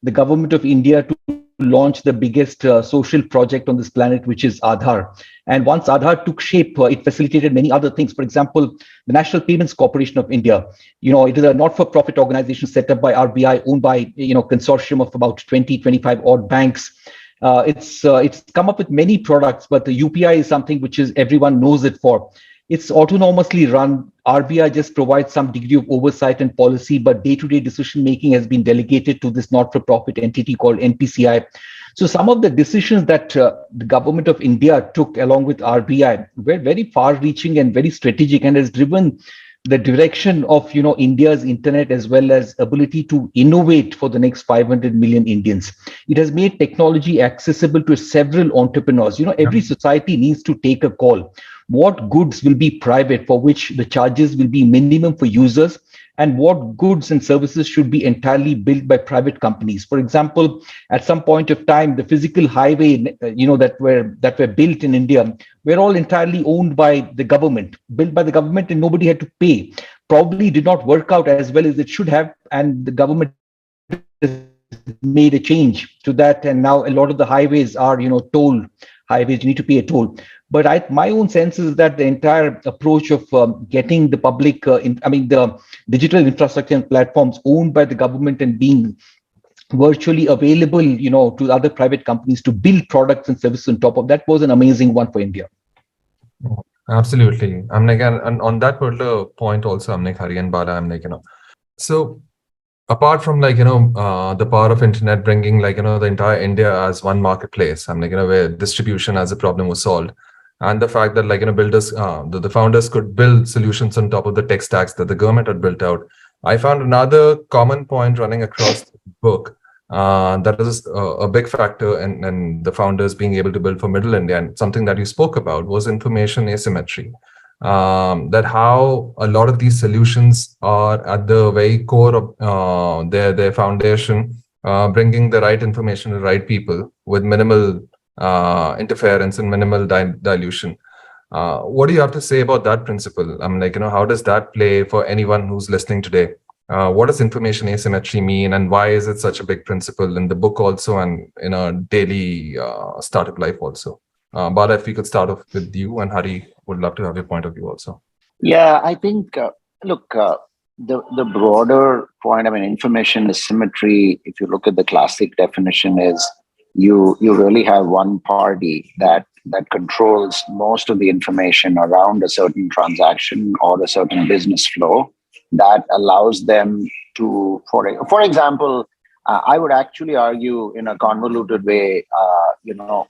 the government of India to launch the biggest social project on this planet, which is Aadhaar. And once Aadhaar took shape, it facilitated many other things. For example, the National Payments Corporation of India, it is a not-for-profit organization set up by RBI, owned by, consortium of about 25 odd banks. It's come up with many products, but the UPI is something which is everyone knows it for. It's autonomously run. RBI just provides some degree of oversight and policy, but day-to-day decision-making has been delegated to this not-for-profit entity called NPCI. So some of the decisions that the government of India took along with RBI were very far-reaching and very strategic, and has driven the direction of India's internet, as well as ability to innovate for the next 500 million Indians. It has made technology accessible to several entrepreneurs. Every society needs to take a call. What goods will be private, for which the charges will be minimum for users, and what goods and services should be entirely built by private companies. For example, at some point of time, the physical highway, that were built in India were all entirely owned by the government, built by the government, and nobody had to pay. Probably did not work out as well as it should have, and the government made a change to that, and now a lot of the highways are, toll highways. You need to pay a toll. But my own sense is that the entire approach of getting the public, the digital infrastructure and platforms owned by the government and being virtually available, to other private companies to build products and services on top of that, was an amazing one for India. Absolutely. And on that particular point also, Hari and Bala, so apart from the power of internet bringing the entire India as one marketplace, where distribution as a problem was solved, and the fact that builders, the founders could build solutions on top of the tech stacks that the government had built out, I found another common point running across the book that is a big factor in the founders being able to build for Middle India, and something that you spoke about was information asymmetry. That how a lot of these solutions are at the very core of their foundation, bringing the right information to the right people with minimal interference and minimal dilution. What do you have to say about that principle? How does that play for anyone who's listening today? What does information asymmetry mean, and why is it such a big principle in the book also, and in our daily startup life also? Bala, if we could start off with you, and Hari, would love to have your point of view also. Yeah, I think, the broader point, information asymmetry, if you look at the classic definition, is you really have one party that controls most of the information around a certain transaction or a certain business flow, that allows them to, for example, I would actually argue in a convoluted way,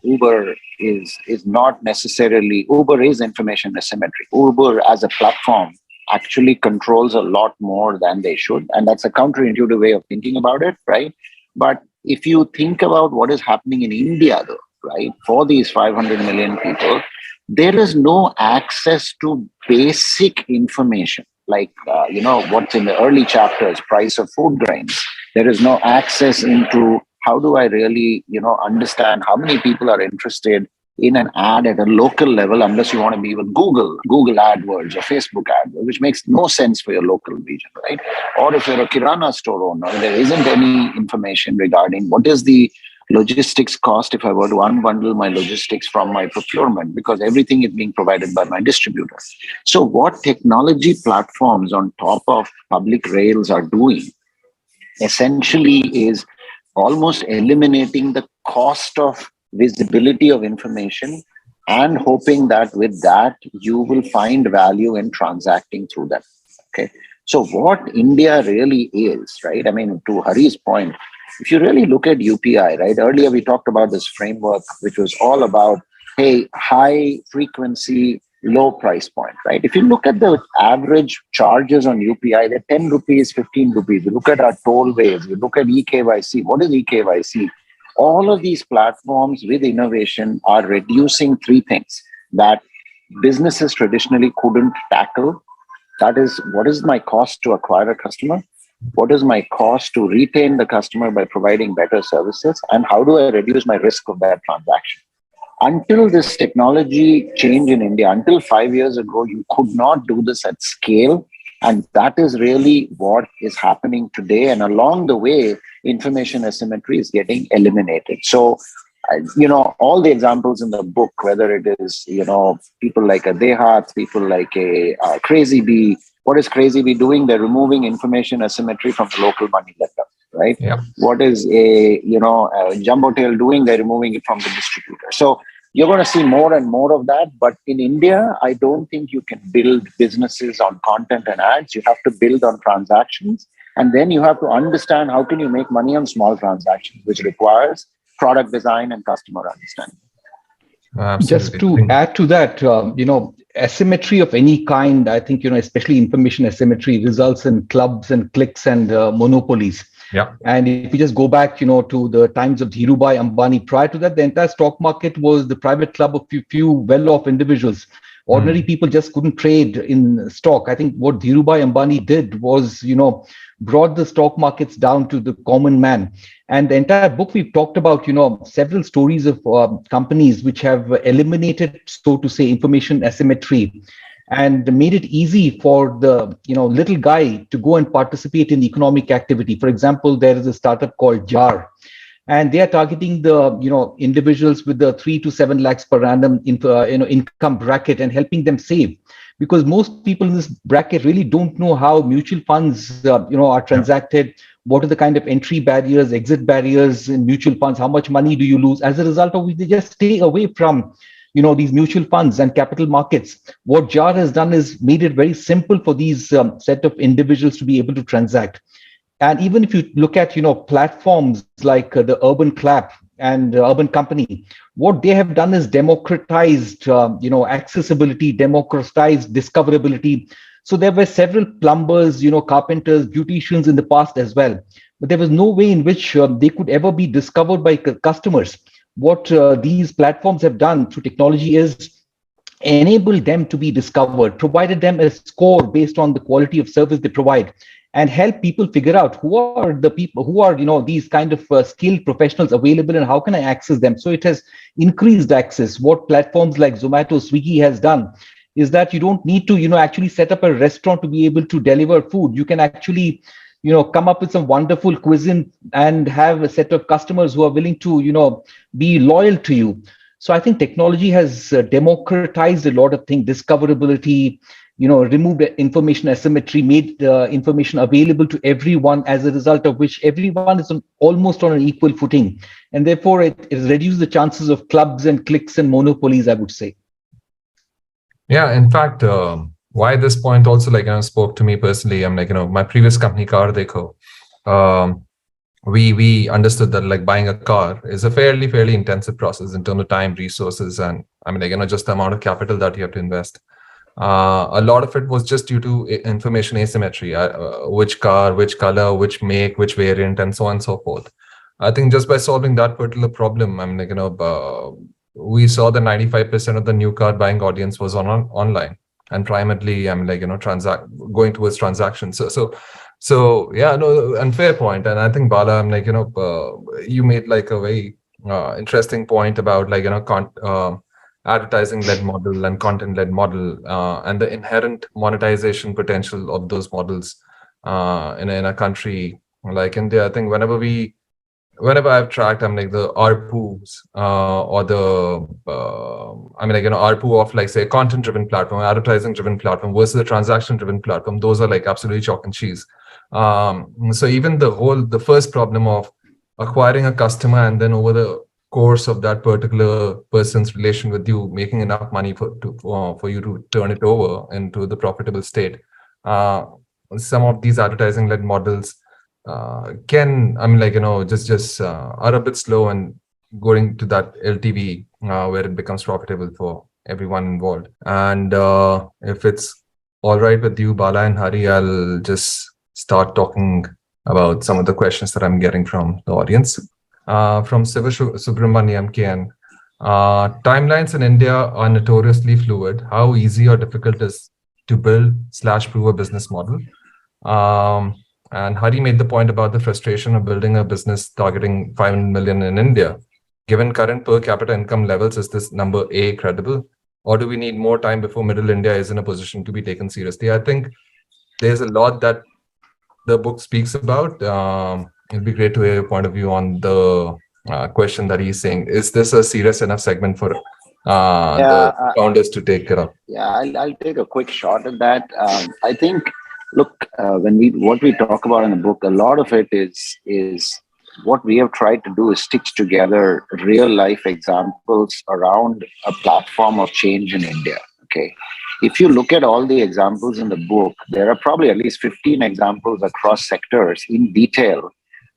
Uber is not necessarily, Uber is information asymmetry. Uber as a platform actually controls a lot more than they should. And that's a counterintuitive way of thinking about it, right? But if you think about what is happening in India, though, right, for these 500 million people, there is no access to basic information, like, what's in the early chapters, price of food grains. There is no access into how do I really, understand how many people are interested in an ad at a local level, unless you want to be with Google AdWords or Facebook AdWords, which makes no sense for your local region, right? Or if you're a Kirana store owner, there isn't any information regarding what is the logistics cost if I were to unbundle my logistics from my procurement, because everything is being provided by my distributor. So what technology platforms on top of public rails are doing essentially is almost eliminating the cost of visibility of information and hoping that with that, you will find value in transacting through them. Okay. So what India really is, right? I mean, to Hari's point, if you really look at UPI, right? Earlier we talked about this framework, which was all about, hey, high frequency, low price point, right? If you look at the average charges on UPI, they're 10 rupees, 15 rupees. You look at our tollways, you look at eKYC. What is eKYC? All of these platforms with innovation are reducing three things that businesses traditionally couldn't tackle. That is, what is my cost to acquire a customer? What is my cost to retain the customer by providing better services? And how do I reduce my risk of that transaction? Until this technology change in India, until 5 years ago, you could not do this at scale. And that is really what is happening today. And along the way, information asymmetry is getting eliminated. So, all the examples in the book, whether it is, people like a Dehat, people like a Crazy Bee. What is Crazy Bee doing? They're removing information asymmetry from the local money lender, right? Yeah. What is a Jumbo Tail doing? They're removing it from the distributor. So you're going to see more and more of that. But in India, I don't think you can build businesses on content and ads. You have to build on transactions. And then you have to understand how can you make money on small transactions, which requires product design and customer understanding. Just to add to that, asymmetry of any kind, I think, especially information asymmetry results in clubs and cliques and monopolies. Yeah. And if you just go back, to the times of Dhirubhai Ambani, prior to that, the entire stock market was the private club of few well-off individuals. Ordinary people just couldn't trade in stock. I think what Dhirubhai Ambani did was, brought the stock markets down to the common man. And the entire book, we've talked about, several stories of companies which have eliminated, so to say, information asymmetry and made it easy for the, little guy to go and participate in economic activity. For example, there is a startup called JAR. And they are targeting the individuals with the 3 to 7 lakhs per annum income bracket and helping them save, because most people in this bracket really don't know how mutual funds are transacted. What are the kind of entry barriers, exit barriers in mutual funds? How much money do you lose? As a result of which they just stay away from these mutual funds and capital markets. What JAR has done is made it very simple for these set of individuals to be able to transact. And even if you look at, platforms like the Urban Clap and Urban Company, what they have done is democratized, accessibility, democratized discoverability. So there were several plumbers, carpenters, beauticians in the past as well. But there was no way in which they could ever be discovered by customers. What these platforms have done through technology is enable them to be discovered, provided them a score based on the quality of service they provide, and help people figure out who are the people who are, these kind of skilled professionals available and how can I access them. So it has increased access. What platforms like Zomato, Swiggy has done is that you don't need to, actually set up a restaurant to be able to deliver food. You can actually, come up with some wonderful cuisine and have a set of customers who are willing to, be loyal to you. So I think technology has democratized a lot of things, discoverability, removed information asymmetry, made information available to everyone, as a result of which everyone is almost on an equal footing. And therefore, it has reduced the chances of clubs and cliques and monopolies, I would say. Yeah, in fact, why this point also spoke to me personally. I'm my previous company, Car Dekho, we understood that buying a car is a fairly intensive process in terms of time, resources, and just the amount of capital that you have to invest. A lot of it was just due to information asymmetry, which car, which color, which make, which variant, and so on and so forth. I think just by solving that particular problem, we saw that 95% of the new car buying audience was online, and primarily, going towards transactions. So yeah, no, and fair point. And I think Bala, you made a very interesting point about advertising-led model and content-led model, and the inherent monetization potential of those models in a country like India. I think whenever I've tracked, the ARPUs or the ARPU of say a content-driven platform, advertising-driven platform versus a transaction-driven platform, those are absolutely chalk and cheese. So even the first problem of acquiring a customer and then over the course of that particular person's relation with you, making enough money for you to turn it over into the profitable state. Some of these advertising-led models can, just are a bit slow and going to that LTV where it becomes profitable for everyone involved. And if it's all right with you, Bala and Hari, I'll just start talking about some of the questions that I'm getting from the audience. From Siva Subramaniam KN. Timelines in India are notoriously fluid. How easy or difficult is to build/prove a business model? And Hari made the point about the frustration of building a business targeting 500 million in India. Given current per capita income levels, is this number A, credible? Or do we need more time before middle India is in a position to be taken seriously? I think there's a lot that the book speaks about. It'd be great to hear your point of view on the question that he's saying. Is this a serious enough segment for the founders to take care of? Yeah, I'll take a quick shot at that. I think, look, what we talk about in the book, a lot of it is what we have tried to do is stitch together real life examples around a platform of change in India. Okay. If you look at all the examples in the book, there are probably at least 15 examples across sectors in detail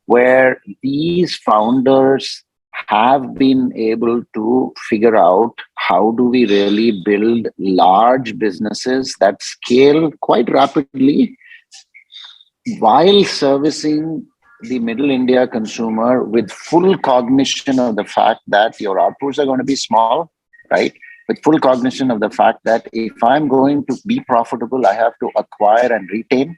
where these founders have been able to figure out how do we really build large businesses that scale quite rapidly while servicing the middle India consumer with full cognition of the fact that your outputs are going to be small, right? With full cognition of the fact that if I'm going to be profitable, I have to acquire and retain,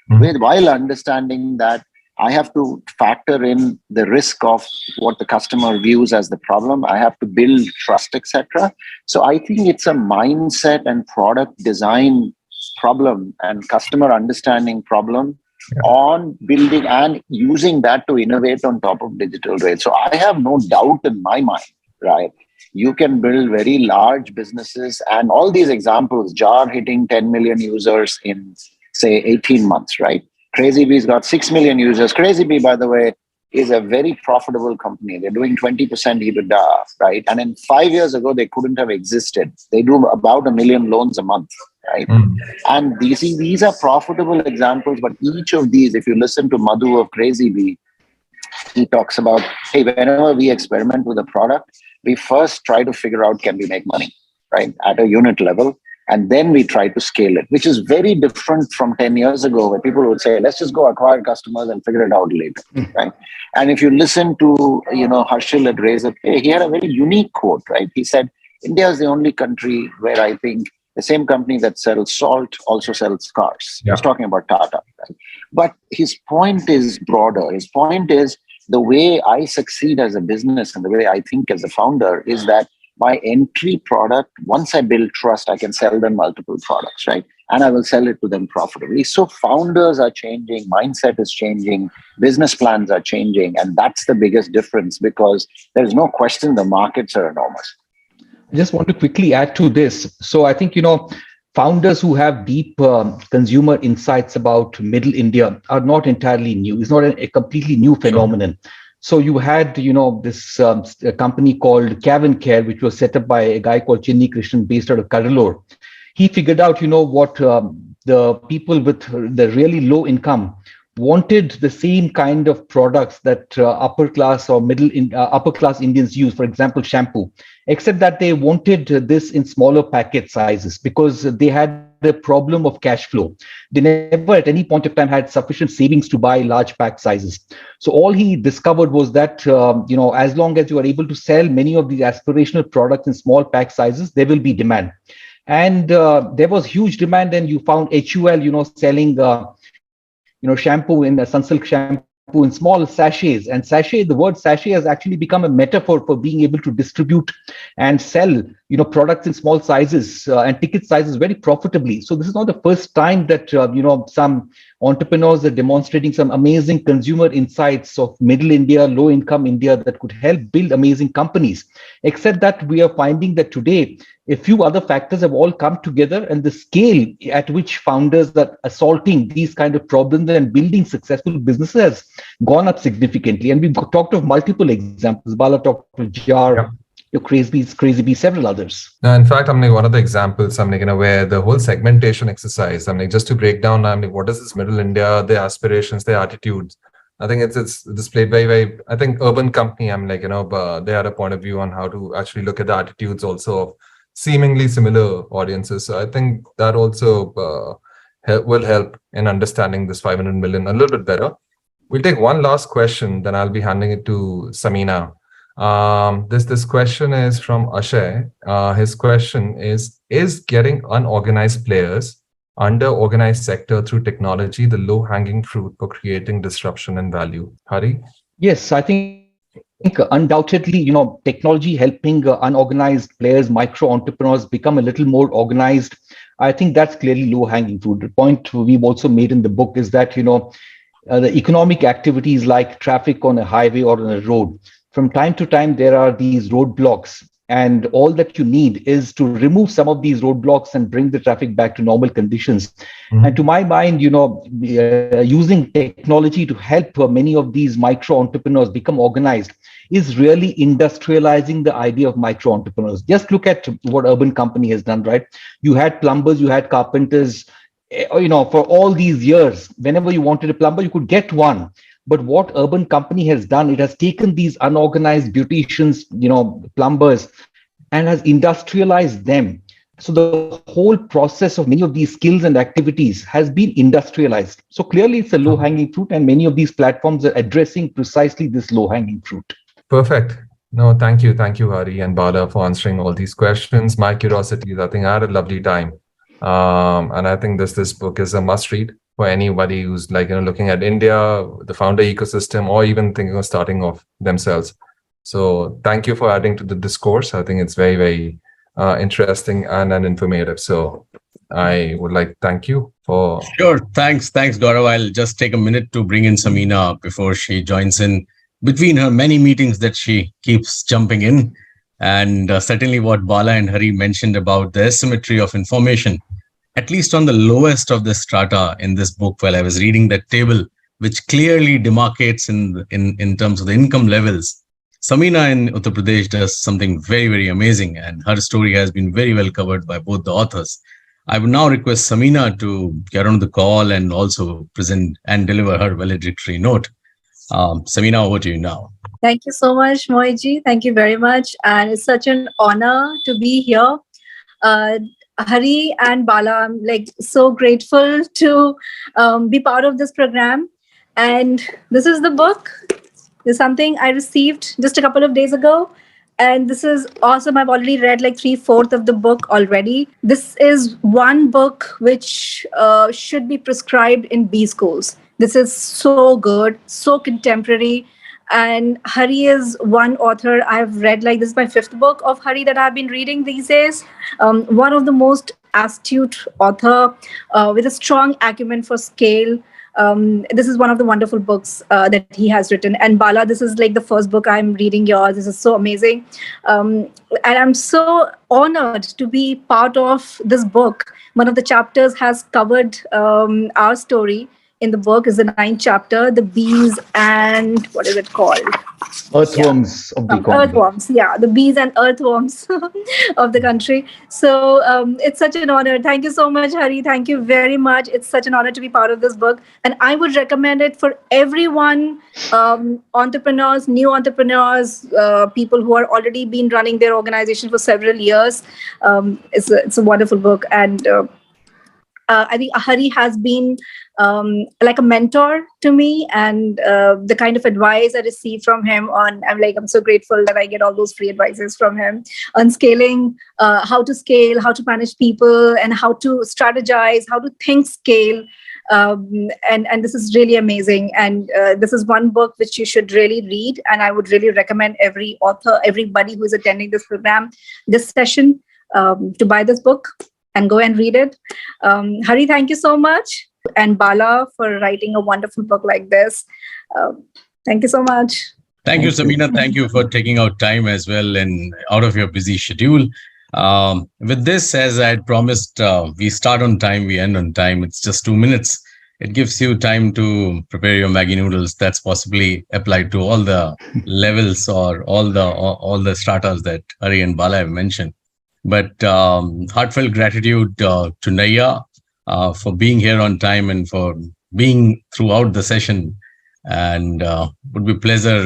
while understanding that I have to factor in the risk of what the customer views as the problem. I have to build trust, etc. So I think it's a mindset and product design problem and customer understanding problem on building and using that to innovate on top of digital trade. So I have no doubt in my mind, right? You can build very large businesses, and all these examples, Jar hitting 10 million users in, say, 18 months, right? Crazy Bee's got 6 million users. Crazy Bee, by the way, is a very profitable company. They're doing 20% EBITDA, right? And in 5 years ago, they couldn't have existed. They do about 1 million loans a month, right? And these are profitable examples, but each of these, if you listen to Madhu of Crazy Bee, he talks about, hey, whenever we experiment with a product, we first try to figure out, can we make money, right? At a unit level. And then we try to scale it, which is very different from 10 years ago where people would say, let's just go acquire customers and figure it out later, right? And if you listen to, Harshil at Razor, he had a very unique quote, right? He said, India is the only country where I think the same company that sells salt also sells cars. Yeah. He's talking about Tata, right? But his point is broader. His point is the way I succeed as a business and the way I think as a founder is that my entry product, once I build trust, I can sell them multiple products, right? And I will sell it to them profitably. So founders are changing, mindset is changing, business plans are changing. And that's the biggest difference because there's no question the markets are enormous. I just want to quickly add to this. So I think, founders who have deep consumer insights about middle India are not entirely new. It's not a completely new phenomenon. So you had, this company called Cavan Care, which was set up by a guy called Chinni Krishnan based out of Cuddalore. He figured out, what the people with the really low income wanted the same kind of products that upper class or upper class Indians use, for example, shampoo, except that they wanted this in smaller packet sizes because they had the problem of cash flow. They never at any point of time had sufficient savings to buy large pack sizes. So all he discovered was that, as long as you are able to sell many of these aspirational products in small pack sizes, there will be demand. And there was huge demand, and you found HUL, selling, shampoo in Sunsilk shampoo in small sachets. And the word sachet has actually become a metaphor for being able to distribute and sell, products in small sizes and ticket sizes very profitably. So this is not the first time that, some entrepreneurs are demonstrating some amazing consumer insights of middle India, low income India that could help build amazing companies. Except that we are finding that today, a few other factors have all come together, and the scale at which founders are assaulting these kind of problems and building successful businesses has gone up significantly. And we've talked of multiple examples. Bala talked of Jar, Yeah. your Crazy Bee, several others. No, in fact, I'm like one of the examples. I'm like, where the whole segmentation exercise. I'm like, just to break down. I'm like, what is this Middle India? Their aspirations, their attitudes. I think it's displayed very. I think urban company. I'm like, they had a point of view on how to actually look at the attitudes also of seemingly similar audiences. So I think that also will help in understanding this 500 million a little bit better. We'll take one last question, then I'll be handing it to Samina. This question is from Ashay. His question is getting unorganized players under organized sector through technology the low-hanging fruit for creating disruption and value? Hari? Yes, I think undoubtedly, technology helping unorganized players, micro entrepreneurs become a little more organized. I think that's clearly low-hanging fruit. The point we've also made in the book is that, the economic activities like traffic on a highway or on a road, from time to time, there are these roadblocks, and all that you need is to remove some of these roadblocks and bring the traffic back to normal conditions. Mm-hmm. And to my mind, using technology to help many of these micro entrepreneurs become organized is really industrializing the idea of micro entrepreneurs. Just look at what Urban Company has done, right? You had plumbers, you had carpenters, for all these years. Whenever you wanted a plumber, you could get one. But what Urban Company has done, it has taken these unorganized beauticians, plumbers, and has industrialized them. So the whole process of many of these skills and activities has been industrialized. So clearly it's a low-hanging fruit, and many of these platforms are addressing precisely this low-hanging fruit. Perfect. No, thank you. Thank you, Hari and Bala, for answering all these questions. My curiosities, I think I had a lovely time. And I think this book is a must read for anybody who's looking at India, the founder ecosystem, or even thinking of starting off themselves. So thank you for adding to the discourse. I think it's very, very interesting and informative. So I would like to thank you for... Sure. Thanks, Gaurav. I'll just take a minute to bring in Samina before she joins in between her many meetings that she keeps jumping in. And certainly what Bala and Hari mentioned about the asymmetry of information, at least on the lowest of the strata in this book, while I was reading that table, which clearly demarcates in terms of the income levels. Samina in Uttar Pradesh does something very, very amazing, and her story has been very well covered by both the authors. I would now request Samina to get on the call and also present and deliver her valedictory note. Samina, over to you now. Thank you so much, Mohitji. Thank you very much. And it's such an honor to be here. Hari and Bala, I'm so grateful to be part of this program. And this is the book. This is something I received just a couple of days ago. And this is awesome. I've already read 3/4 of the book already. This is one book which should be prescribed in B schools. This is so good, so contemporary. And Hari is one author I've read, this is my 5th book of Hari that I've been reading these days. One of the most astute author with a strong acumen for scale. This is one of the wonderful books that he has written. And Bala, this is the first book I'm reading yours. This is so amazing. And I'm so honored to be part of this book. One of the chapters has covered our story. In the book is the 9th chapter, the bees and what is it called? Earthworms of the economy. Earthworms, the bees and earthworms of the country. So it's such an honor. Thank you so much, Hari. Thank you very much. It's such an honor to be part of this book. And I would recommend it for everyone, entrepreneurs, new entrepreneurs, people who are already been running their organization for several years. It's a wonderful book. And I think Hari has been like a mentor to me, and the kind of advice I receive from him I'm so grateful that I get all those free advices from him on scaling, how to scale, how to manage people, and how to strategize, how to think scale. And this is really amazing. And this is one book which you should really read. And I would really recommend every author, everybody who is attending this program, this session, to buy this book and go and read it. Hari, thank you so much. And Bala for writing a wonderful book like this. Thank you so much. Thank you, Samina. Thank you for taking out time as well and out of your busy schedule. With this, as I had promised, we start on time, we end on time. It's just 2 minutes. It gives you time to prepare your Maggi noodles. That's possibly applied to all the levels or all the stratas that Hari and Bala have mentioned. But heartfelt gratitude to Naiyya for being here on time and for being throughout the session. And would be a pleasure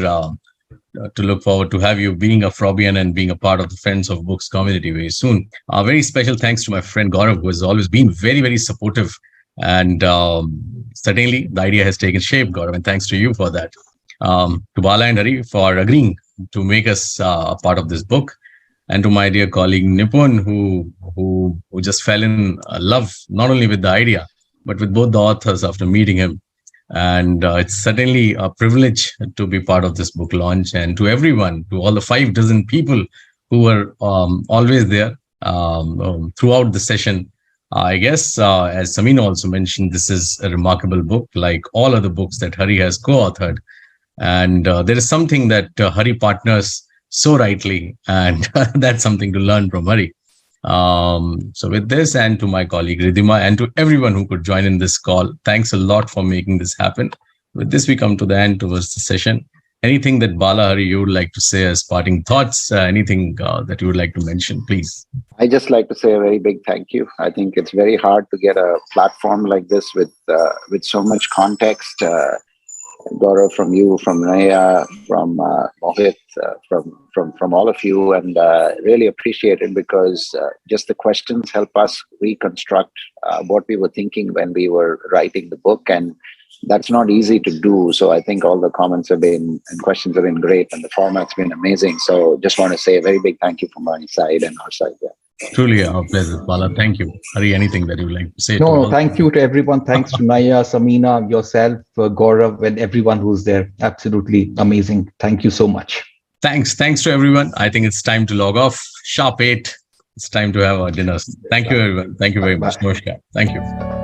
to look forward to have you being a Frobian and being a part of the Friends of Books community very soon. A very special thanks to my friend Gaurav, who has always been very, very supportive. And certainly the idea has taken shape, Gaurav, and thanks to you for that. To Bala and Hari for agreeing to make us a part of this book. And to my dear colleague Nipun, who just fell in love, not only with the idea, but with both the authors after meeting him. And it's certainly a privilege to be part of this book launch. And to everyone, to all the 5 dozen people who were always there throughout the session. I guess, as Samina also mentioned, this is a remarkable book, like all other books that Hari has co-authored. And there is something that Hari partners so rightly, and that's something to learn from Hari. So with this, and to my colleague Ridhima, and to everyone who could join in this call, thanks a lot for making this happen. With this, we come to the end towards the session. Anything that Bala, Hari, you would like to say as parting thoughts, anything that you would like to mention, please? I just like to say a very big thank you. I think it's very hard to get a platform like this with so much context. Gaurav, from you, from Naiyya, from Mohit, from all of you, and really appreciate it, because just the questions help us reconstruct what we were thinking when we were writing the book, and that's not easy to do. So I think all the comments have been and questions have been great, and the format's been amazing. So just want to say a very big thank you from my side and our side. Yeah. Truly our pleasure, Bala. Thank you. Hari, anything that you would like to say? No, thank you to everyone. Thanks to Naiyya, Samina, yourself, Gaurav, and everyone who's there. Absolutely amazing. Thank you so much. Thanks to everyone. I think it's time to log off. Sharp 8. It's time to have our dinners. Thank you, everyone. Thank you very much. Namaskar. Thank you.